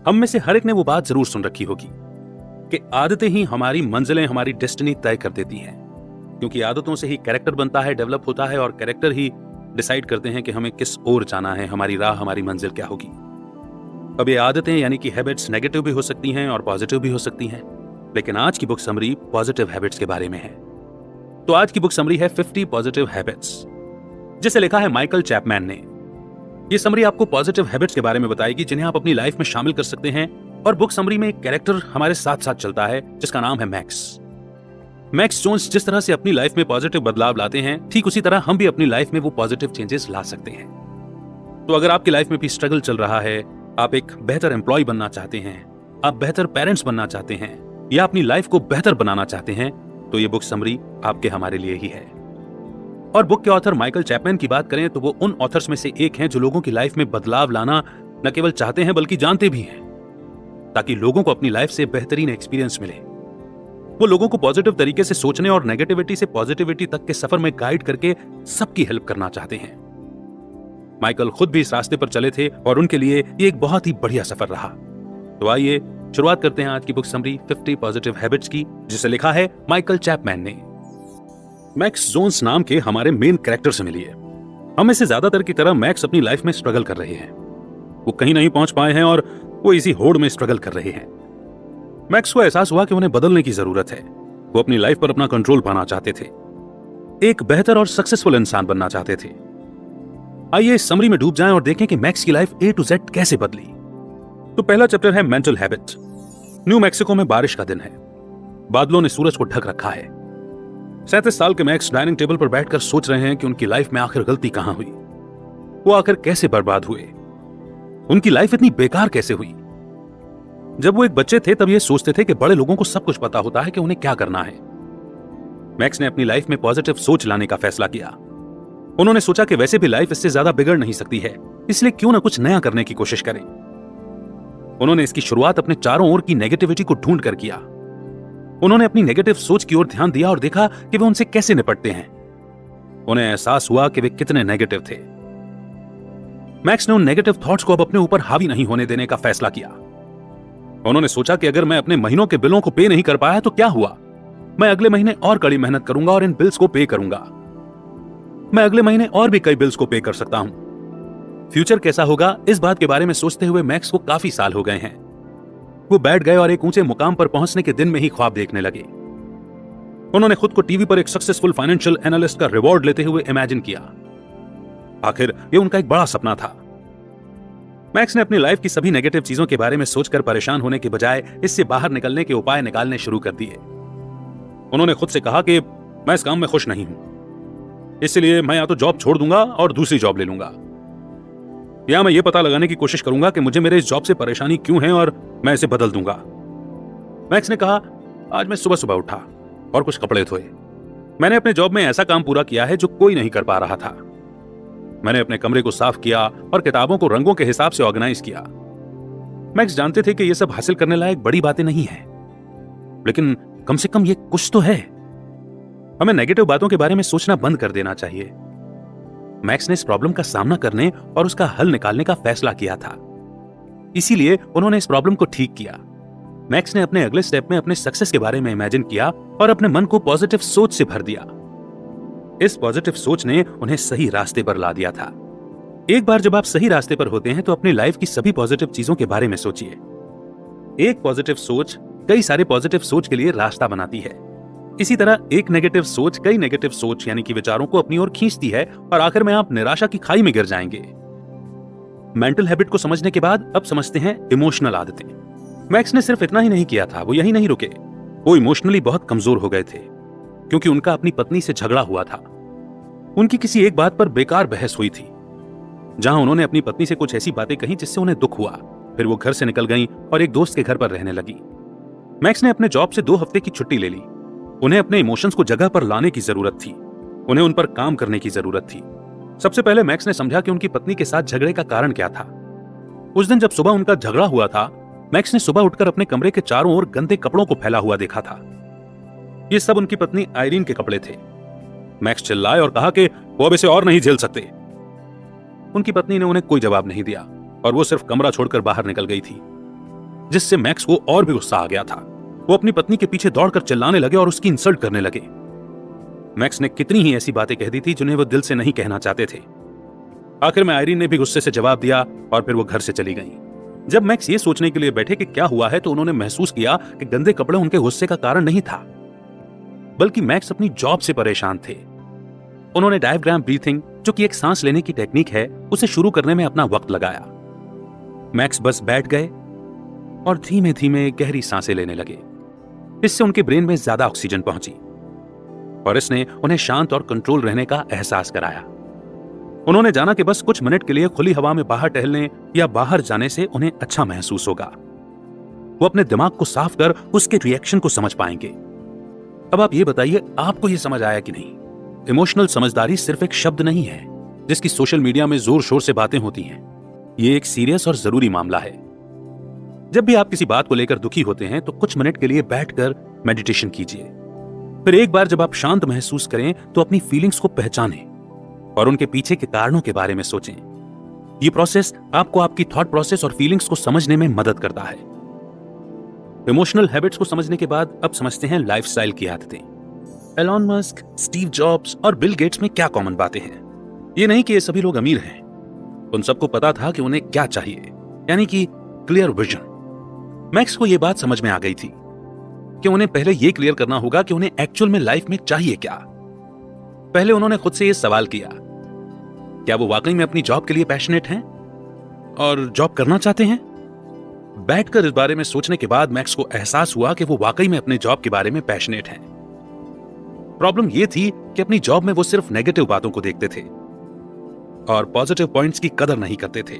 हम में से हर एक ने वो बात जरूर सुन रखी होगी कि आदतें ही हमारी मंजिलें, हमारी डेस्टिनी तय कर देती हैं, क्योंकि आदतों से ही कैरेक्टर बनता है, डेवलप होता है, और कैरेक्टर ही डिसाइड करते हैं कि हमें किस ओर जाना है, हमारी राह, हमारी मंजिल क्या होगी। अब ये आदतें यानी कि हैबिट्स नेगेटिव भी हो सकती हैं और पॉजिटिव भी हो सकती हैं, लेकिन आज की बुक समरी पॉजिटिव हैबिट्स के बारे में है। तो आज की बुक समरी है 50 पॉजिटिव हैबिट्स, जिसे लिखा है माइकल चैपमैन ने। ये समरी आपको पॉजिटिव हैबिट्स के बारे में बताएगी जिन्हें आप अपनी लाइफ में शामिल कर सकते हैं। और बुक समरी में एक कैरेक्टर हमारे साथ साथ चलता है जिसका नाम है मैक्स। मैक्स जोन्स जिस तरह से अपनी लाइफ में पॉजिटिव बदलाव लाते हैं, ठीक उसी तरह हम भी अपनी लाइफ में वो पॉजिटिव चेंजेस ला सकते हैं। तो अगर आपकी लाइफ में भी स्ट्रगल चल रहा है, आप एक बेहतर एम्प्लॉय बनना चाहते हैं, आप बेहतर पेरेंट्स बनना चाहते हैं, या अपनी लाइफ को बेहतर बनाना चाहते हैं, तो ये बुक समरी आपके हमारे लिए ही है। और बुक के ऑथर माइकल चैपमैन की बात करें तो वो उन ऑथर्स में से एक हैं जो लोगों की लाइफ में बदलाव लाना न केवल चाहते हैं बल्कि जानते भी हैं, ताकि लोगों को अपनी लाइफ से बेहतरीन एक्सपीरियंस मिले। वो लोगों को पॉजिटिव तरीके से सोचने और नेगेटिविटी से पॉजिटिविटी तक के सफर में गाइड करके सबकी हेल्प करना चाहते हैं। माइकल खुद भी इस रास्ते पर चले थे और उनके लिए ये एक बहुत ही बढ़िया सफर रहा। तो आइए शुरुआत करते हैं आज की बुक समरी 50 पॉजिटिव हैबिट्स की, जिसे लिखा है माइकल चैपमैन ने। मैक्स जोन्स नाम के हमारे मेन कैरेक्टर से मिलिए। हम में से ज्यादातर की तरह मैक्स अपनी लाइफ में स्ट्रगल कर रहे हैं। वो कहीं नहीं पहुंच पाए हैं और वो इसी होड़ में स्ट्रगल कर रहे हैं। मैक्स को एहसास हुआ कि उन्हें बदलने की जरूरत है। वो अपनी लाइफ पर अपना कंट्रोल पाना चाहते थे, एक बेहतर और सक्सेसफुल इंसान बनना चाहते थे। आइए इस समरी में डूब जाएं और देखें कि मैक्स की लाइफ A to Z कैसे बदली। तो पहला चैप्टर है मेंटल हैबिट। न्यू मैक्सिको में बारिश का दिन है। बादलों ने सूरज को ढक रखा है। 37 साल के मैक्स डाइनिंग टेबल पर बैठकर सोच रहे हैं कि उनकी लाइफ में आखिर गलती कहां हुई, वो आखिर कैसे बर्बाद हुए, उनकी लाइफ इतनी बेकार कैसे हुई। जब वो एक बच्चे थे तब ये सोचते थे कि बड़े लोगों को सब कुछ पता होता है कि उन्हें क्या करना है। मैक्स ने अपनी लाइफ में पॉजिटिव सोच लाने का फैसला किया। उन्होंने सोचा कि वैसे भी लाइफ इससे ज्यादा बिगड़ नहीं सकती है, इसलिए क्यों ना कुछ नया करने की कोशिश करें। उन्होंने इसकी शुरुआत अपने चारों ओर की नेगेटिविटी को ढूंढ कर किया। उन्होंने अपनी नेगेटिव सोच की ओर ध्यान दिया और देखा कि वे उनसे कैसे निपटते हैं। उन्हें एहसास हुआ कि वे कितने नेगेटिव थे। मैक्स ने उन नेगेटिव थॉट्स को अब अपने ऊपर हावी नहीं होने देने का फैसला किया। उन्होंने सोचा कि अगर मैं अपने महीनों के बिलों को पे नहीं कर पाया तो क्या हुआ, मैं अगले महीने और कड़ी मेहनत करूंगा और इन बिल्स को पे करूंगा। मैं अगले महीने और भी कई बिल्स को पे कर सकता हूं। फ्यूचर कैसा होगा, इस बात के बारे में सोचते हुए मैक्स को काफी साल हो गए हैं। वो बैठ गए और एक ऊंचे मुकाम पर पहुंचने के दिन में ही ख्वाब देखने लगे। उन्होंने खुद को टीवी पर एक सक्सेसफुल फाइनेंशियल एनालिस्ट का रिवॉर्ड लेते हुए इमेजिन किया। आखिर ये उनका एक बड़ा सपना था। मैक्स ने अपनी लाइफ की सभी नेगेटिव चीजों के बारे में सोचकर परेशान होने के बजाय इससे बाहर निकलने के उपाय निकालने शुरू कर दिए। उन्होंने खुद से कहा कि मैं इस काम में खुश नहीं हूं, इसलिए मैं या तो जॉब छोड़ दूंगा और दूसरी जॉब ले लूंगा, या मैं ये पता लगाने की कोशिश करूंगा कि मुझे मेरे इस जॉब से परेशानी क्यों है और मैं इसे बदल दूंगा। मैक्स ने कहा, आज मैं सुबह सुबह उठा और कुछ कपड़े धोए। मैंने अपने जॉब में ऐसा काम पूरा किया है जो कोई नहीं कर पा रहा था। मैंने अपने कमरे को साफ किया और किताबों को रंगों के हिसाब से ऑर्गेनाइज किया। मैक्स जानते थे कि ये सब हासिल करने लायक बड़ी बातें नहीं है, लेकिन कम से कम ये कुछ तो है। हमें नेगेटिव बातों के बारे में सोचना बंद कर देना चाहिए। मैक्स ने इस प्रॉब्लम का सामना करने और उसका हल निकालने का फैसला किया था, इसीलिए उन्होंने इस प्रॉब्लम को ठीक किया। मैक्स ने अपने अगले स्टेप में अपने सक्सेस के बारे में इमेजिन किया और अपने मन को पॉजिटिव सोच से भर दिया। इस पॉजिटिव सोच ने उन्हें सही रास्ते पर ला दिया था। एक बार जब आप सही रास्ते पर होते हैं तो अपनी लाइफ की सभी पॉजिटिव चीजों के बारे में सोचिए। एक पॉजिटिव सोच कई सारे पॉजिटिव सोच के लिए रास्ता बनाती है। इसी तरह एक नेगेटिव सोच कई नेगेटिव सोच यानी कि विचारों को अपनी ओर खींचती है और आखिर में आप निराशा की खाई में गिर जाएंगे। मेंटल हैबिट को समझने के बाद अब समझते हैं इमोशनल आदतें। मैक्स ने सिर्फ इतना ही नहीं किया था, वो यही नहीं रुके। वो इमोशनली बहुत कमजोर हो गए थे क्योंकि उनका अपनी पत्नी से झगड़ा हुआ था। उनकी किसी एक बात पर बेकार बहस हुई थी, जहां उन्होंने अपनी पत्नी से कुछ ऐसी बातें कही जिससे उन्हें दुख हुआ। फिर वो घर से निकल गईं और एक दोस्त के घर पर रहने लगी। मैक्स ने अपने जॉब से 2 हफ्ते की छुट्टी ले ली। उन्हें अपने इमोशंस को जगह पर लाने की जरूरत थी, उन्हें उन पर काम करने की जरूरत थी। सबसे पहले मैक्स ने समझा कि उनकी पत्नी के साथ झगड़े का कारण क्या था। उस दिन जब सुबह उनका झगड़ा हुआ था, मैक्स ने सुबह उठकर अपने कमरे के चारों ओर गंदे कपड़ों को फैला हुआ देखा था। ये सब उनकी पत्नी आयरीन के कपड़े थे। मैक्स चिल्लाए और कहा कि वो अब इसे और नहीं झेल सकते। उनकी पत्नी ने उन्हें कोई जवाब नहीं दिया और वो सिर्फ कमरा छोड़कर बाहर निकल गई थी। जिससे मैक्स को और भी गुस्सा आ गया था। वो अपनी पत्नी के पीछे दौड़कर चिल्लाने लगे और उसकी इंसल्ट करने लगे। मैक्स ने कितनी ही ऐसी बातें कह दी थी जिन्हें वो दिल से नहीं कहना चाहते थे। आखिर में आयरीन ने भी गुस्से से जवाब दिया और फिर वो घर से चली गई। जब मैक्स ये सोचने के लिए बैठे कि क्या हुआ है, तो उन्होंने महसूस किया कि गंदे कपड़े उनके गुस्से का कारण नहीं था, बल्कि मैक्स अपनी जॉब से परेशान थे। उन्होंने डायफ्राम ब्रीथिंग, जो कि एक सांस लेने की टेक्निक है, उसे शुरू करने में अपना वक्त लगाया। मैक्स बस बैठ गए और धीमे धीमे गहरी सांसें लेने लगे। इससे उनके ब्रेन में ज्यादा ऑक्सीजन पहुंची और इसने उन्हें शांत और कंट्रोल रहने का एहसास कराया। उन्होंने जाना कि बस कुछ मिनट के लिए खुली हवा में बाहर टहलने या बाहर जाने से उन्हें अच्छा महसूस होगा। वो अपने दिमाग को साफ कर उसके रिएक्शन को समझ पाएंगे। अब आप ये बताइए, आपको ये समझ आया कि नहीं? इमोशनल समझदारी सिर्फ एक शब्द नहीं है जिसकी सोशल मीडिया में जोर शोर से बातें होती हैं। ये एक सीरियस और जरूरी मामला है। जब भी आप किसी बात को लेकर दुखी होते हैं तो कुछ मिनट के लिए बैठकर मेडिटेशन कीजिए। फिर एक बार जब आप शांत महसूस करें तो अपनी फीलिंग्स को पहचानें और उनके पीछे के कारणों के बारे में सोचें। ये प्रोसेस आपको आपकी थॉट प्रोसेस और फीलिंग्स को समझने में मदद करता है। इमोशनल हैबिट्स को समझने के बाद अब समझते हैं लाइफस्टाइल की आदतें। एलॉन मस्क, स्टीव जॉब्स और बिल गेट्स में क्या कॉमन बातें हैं? ये नहीं कि ये सभी लोग अमीर हैं। उन सबको पता था कि उन्हें क्या चाहिए, यानी कि क्लियर विजन। मैक्स को यह बात समझ में आ गई थी कि उन्हें पहले यह क्लियर करना होगा कि उन्हें एक्चुअल में लाइफ में चाहिए क्या। पहले उन्होंने खुद से यह सवाल किया, क्या वो वाकई में अपनी जॉब के लिए पैशनेट हैं और जॉब करना चाहते हैं? बैठकर इस बारे में सोचने के बाद मैक्स को एहसास हुआ कि वो वाकई में अपने जॉब के बारे में पैशनेट हैं। प्रॉब्लम यह थी कि अपनी जॉब में वो सिर्फ नेगेटिव बातों को देखते थे और पॉजिटिव पॉइंट्स की कदर नहीं करते थे।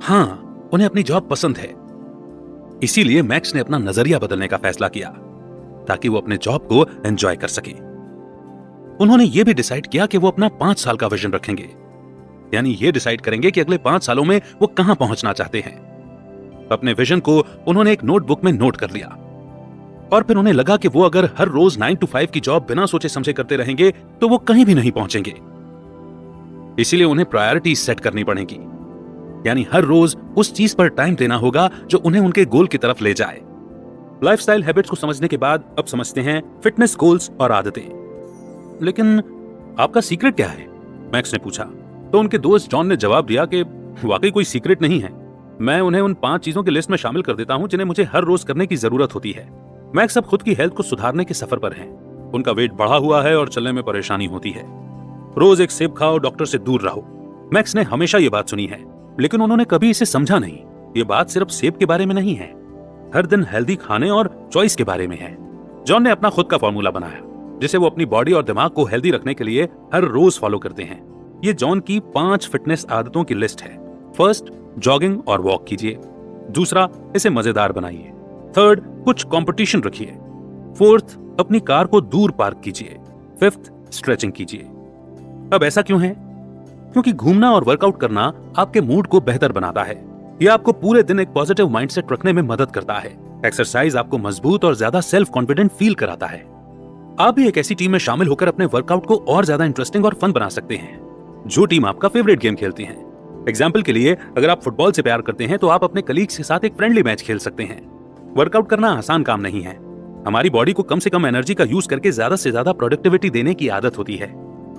हां, उन्हें अपनी जॉब पसंद है। इसीलिए मैक्स ने अपना नजरिया बदलने का फैसला किया ताकि वो अपने जॉब को एंजॉय कर सके। उन्होंने ये भी डिसाइड किया कि वो अपना 5 साल का विजन रखेंगे, यानी ये डिसाइड करेंगे कि अगले 5 सालों में वो कहां पहुंचना चाहते हैं। अपने विजन को उन्होंने एक नोटबुक में नोट कर लिया और फिर उन्हें लगा कि वो अगर हर रोज 9 to 5 की जॉब बिना सोचे समझे करते रहेंगे तो वो कहीं भी नहीं पहुंचेंगे। इसीलिए उन्हें प्रायोरिटी सेट करनी पड़ेगी, यानी हर रोज उस चीज पर टाइम देना होगा जो उन्हें उनके गोल की तरफ ले जाए। लाइफस्टाइल हैबिट्स को समझने के बाद अब समझते हैं फिटनेस गोल्स और आदतें। लेकिन आपका सीक्रेट क्या है? मैक्स ने पूछा। तो उनके दोस्त जॉन ने जवाब दिया कि वाकई कोई सीक्रेट नहीं है। मैं उन्हें उन 5 चीजों की लिस्ट में शामिल कर देता हूं जिन्हें मुझे हर रोज करने की जरूरत होती है। मैक्स अब खुद की हेल्थ को सुधारने के सफर पर हैं। उनका वेट बढ़ा हुआ है और चलने में परेशानी होती है। रोज एक सेब खाओ, डॉक्टर से दूर रहो। मैक्स ने हमेशा ये बात सुनी है, लेकिन उन्होंने कभी इसे समझा नहीं। ये बात सिर्फ सेब के बारे में नहीं है, हर दिन हेल्दी खाने और चॉइस के बारे में है। जॉन ने अपना खुद का फॉर्मूला बनाया जिसे वो अपनी बॉडी और दिमाग को हेल्दी रखने के लिए हर रोज फॉलो करते हैं। ये जॉन की 5 फिटनेस आदतों की लिस्ट है। फर्स्ट, जॉगिंग और वॉक कीजिए। दूसरा, इसे मजेदार बनाइए। थर्ड, कुछ कंपटीशन रखिए। फोर्थ, अपनी कार को दूर पार्क कीजिए। फिफ्थ, स्ट्रेचिंग कीजिए। अब ऐसा क्यों है? क्योंकि घूमना और वर्कआउट करना आपके मूड को बेहतर बनाता है। यह आपको पूरे दिन एक पॉजिटिव माइंडसेट रखने में मदद करता है। एक्सरसाइज आपको मजबूत और ज्यादा सेल्फ कॉन्फिडेंट फील कराता है। आप भी एक ऐसी टीम में शामिल होकर अपने वर्कआउट को और ज्यादा इंटरेस्टिंग और फन बना सकते हैं, जो टीम आपका फेवरेट गेम खेलती है। एग्जाम्पल के लिए, अगर आप फुटबॉल से प्यार करते हैं तो आप अपने कलीग्स के साथ एक फ्रेंडली मैच खेल सकते हैं। वर्कआउट करना आसान काम नहीं है। हमारी बॉडी को कम से कम एनर्जी का यूज करके ज्यादा से ज्यादा प्रोडक्टिविटी देने की आदत होती है।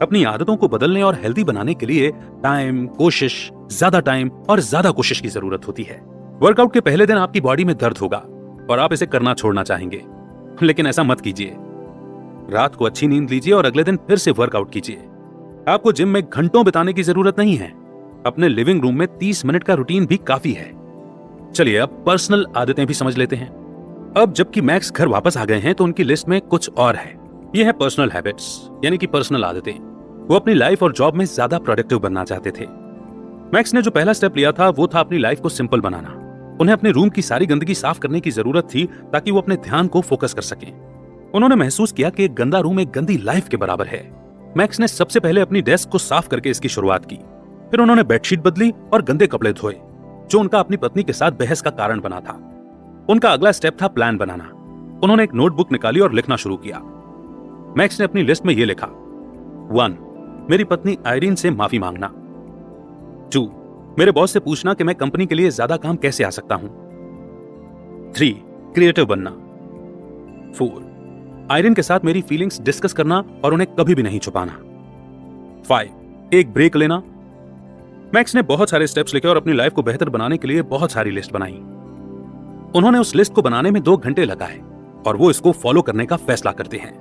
अपनी आदतों को बदलने और हेल्दी बनाने के लिए टाइम, कोशिश, ज्यादा टाइम और ज्यादा कोशिश की जरूरत होती है। वर्कआउट के पहले दिन आपकी बॉडी में दर्द होगा और आप इसे करना छोड़ना चाहेंगे, लेकिन ऐसा मत कीजिए। रात को अच्छी नींद लीजिए और अगले दिन फिर से वर्कआउट कीजिए। आपको जिम में घंटों बिताने की जरूरत नहीं है। अपने लिविंग रूम में 30 मिनट का रूटीन भी काफी है। चलिए अब पर्सनल आदतें भी समझ लेते हैं। अब जबकि मैक्स घर वापस आ गए हैं तो उनकी लिस्ट में कुछ और है। यह है पर्सनल हैबिट्स, यानी कि पर्सनल आदतें। वो अपनी लाइफ और जॉब में ज्यादा प्रोडक्टिव बनना चाहते थे। मैक्स ने जो पहला स्टेप लिया था वो था अपनी लाइफ को सिंपल बनाना। उन्हें अपने रूम की सारी गंदगी साफ करने की जरूरत थी ताकि वो अपने ध्यान को फोकस कर सकें। उन्होंने महसूस किया कि एक गंदा रूम एक गंदी लाइफ के बराबर है। मैक्स ने सबसे पहले अपनी डेस्क को साफ करके इसकी शुरुआत की। फिर उन्होंने बेडशीट बदली और गंदे कपड़े धोए, जो उनका अपनी पत्नी के साथ बहस का कारण बना था। उनका अगला स्टेप था प्लान बनाना। उन्होंने एक नोटबुक निकाली और लिखना शुरू किया। मैक्स ने अपनी लिस्ट में यह लिखा, 1, मेरी पत्नी आयरीन से माफी मांगना। 2, मेरे बॉस से पूछना कि मैं कंपनी के लिए ज्यादा काम कैसे आ सकता हूं। 3. क्रिएटिव बनना. 4. आयरन के साथ मेरी फीलिंग्स डिस्कस करना और उन्हें कभी भी नहीं छुपाना. 5. एक ब्रेक लेना. मैक्स ने बहुत सारे स्टेप्स लिखे और अपनी लाइफ को बेहतर बनाने के लिए बहुत सारी लिस्ट बनाई. उन्होंने उस लिस्ट को बनाने में 2 घंटे लगाए और वो इसको फॉलो करने का फैसला करते हैं.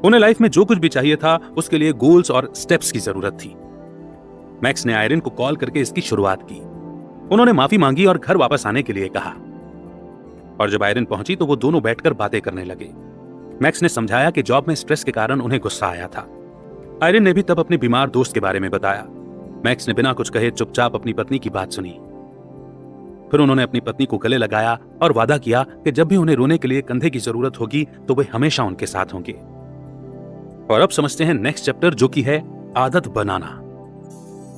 उन्हें लाइफ में जो कुछ भी चाहिए था उसके लिए गोल्स और स्टेप्स की जरूरत थी. मैक्स ने आयरन को कॉल करके इसकी शुरुआत की. उन्होंने माफी मांगी और घर वापस आने के लिए कहा. और जब आयरन पहुंची तो वो दोनों बैठकर बातें करने लगे. मैक्स ने समझाया कि जॉब में स्ट्रेस के कारण उन्हें गुस्सा आया था. आयरन ने भी तब अपने बीमार दोस्त के बारे में बताया. मैक्स ने बिना कुछ कहे चुपचाप अपनी पत्नी की बात सुनी. फिर उन्होंने अपनी पत्नी को गले लगाया और वादा किया कि जब भी उन्हें रोने के लिए कंधे की जरूरत होगी तो वे हमेशा उनके साथ होंगे. और अब समझते हैं नेक्स्ट चैप्टर, जो कि है आदत बनाना.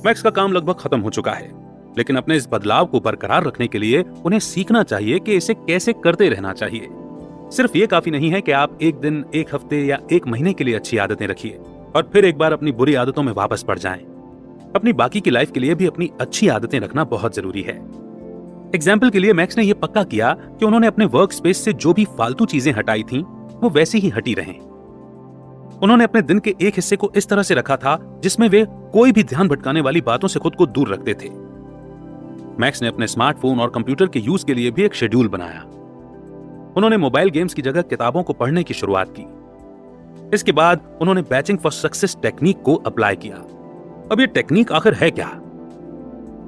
मैक्स का काम लगभग खत्म हो चुका है, लेकिन अपने इस बदलाव को बरकरार रखने के लिए उन्हें सीखना चाहिए कि इसे कैसे करते रहना चाहिए. सिर्फ ये काफी नहीं है कि आप एक दिन, एक हफ्ते या एक महीने के लिए अच्छी आदतें रखिए और फिर एक बार अपनी बुरी आदतों में वापस पड़ जाएं. अपनी बाकी की लाइफ के लिए भी अपनी अच्छी आदतें रखना बहुत जरूरी है. एग्जाम्पल के लिए मैक्स ने यह पक्का किया कि उन्होंने अपने वर्क स्पेस से जो भी फालतू चीजें हटाई थीं, वो वैसी ही हटी रहें. उन्होंने अपने दिन के एक हिस्से को इस तरह से रखा था जिसमें वे कोई भी ध्यान भटकाने वाली बातों से खुद को दूर रखते थे. मैक्स ने अपने स्मार्टफोन और कंप्यूटर के यूज के लिए भी एक शेड्यूल बनाया. उन्होंने मोबाइल गेम्स की जगह किताबों को पढ़ने की शुरुआत की. इसके बाद उन्होंने बैचिंग फॉर सक्सेस टेक्निक को अप्लाई किया. अब ये टेक्निक आखिर है क्या?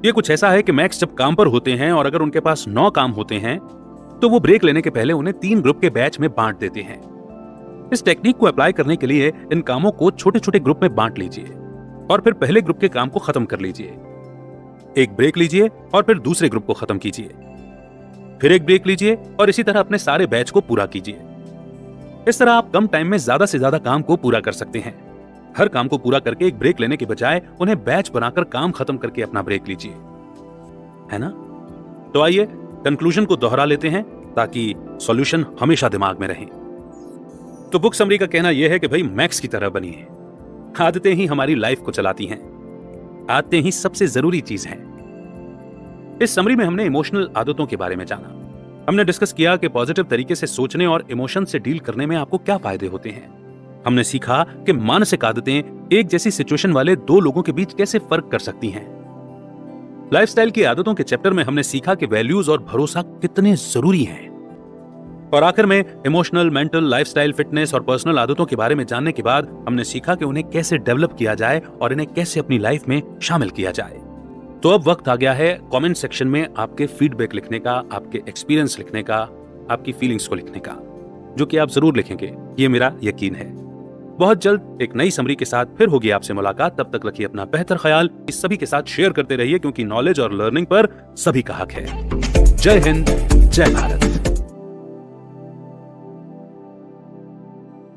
ये कुछ ऐसा है कि मैक्स जब काम पर होते हैं और अगर उनके पास 9 काम होते हैं तो वो ब्रेक लेने के पहले उन्हें 3 ग्रुप के बैच में बांट देते हैं. इस टेक्निक को अप्लाई करने के लिए इन कामों को छोटे छोटे ग्रुप में बांट लीजिए और फिर पहले ग्रुप के काम को खत्म कर लीजिए. एक ब्रेक लीजिए और फिर दूसरे ग्रुप को खत्म कीजिए. फिर एक ब्रेक लीजिए और इसी तरह अपने सारे बैच को पूरा कीजिए. इस तरह आप कम टाइम में ज्यादा से ज्यादा काम को पूरा कर सकते हैं. हर काम को पूरा करके एक ब्रेक लेने के बजाय उन्हें बैच बनाकर काम खत्म करके अपना ब्रेक लीजिए, है ना? तो आइए कंक्लूजन को दोहरा लेते हैं ताकि सॉल्यूशन हमेशा दिमाग में रहे. तो बुक समरी का कहना यह है कि भाई मैक्स की तरह बनिए. आदतें ही हमारी लाइफ को चलाती हैं. आदतें ही सबसे जरूरी चीज हैं. इस समरी में हमने इमोशनल आदतों के बारे में जाना. हमने डिस्कस किया कि पॉजिटिव तरीके से सोचने और इमोशन से डील करने में आपको क्या फायदे होते हैं. हमने सीखा कि मानसिक आदतें एक जैसी सिचुएशन वाले 2 लोगों के बीच कैसे फर्क कर सकती हैं. लाइफस्टाइल की आदतों के चैप्टर में हमने सीखा कि वैल्यूज और भरोसा कितने जरूरी हैं. और आखिर में इमोशनल, मेंटल, लाइफस्टाइल, फिटनेस और पर्सनल आदतों के बारे में जानने के बाद हमने सीखा कि उन्हें कैसे डेवलप किया जाए और इन्हें कैसे अपनी लाइफ में शामिल किया जाए. तो अब वक्त आ गया है कमेंट सेक्शन में आपके फीडबैक लिखने का, आपके एक्सपीरियंस लिखने का, आपकी फीलिंग्स को लिखने का, जो कि आप जरूर लिखेंगे, ये मेरा यकीन है. बहुत जल्द एक नई समरी के साथ फिर होगी आपसे मुलाकात. तब तक रखिए अपना बेहतर ख्याल. इस सभी के साथ शेयर करते रहिए क्योंकि नॉलेज और लर्निंग पर सभी का हक है. जय हिंद, जय भारत.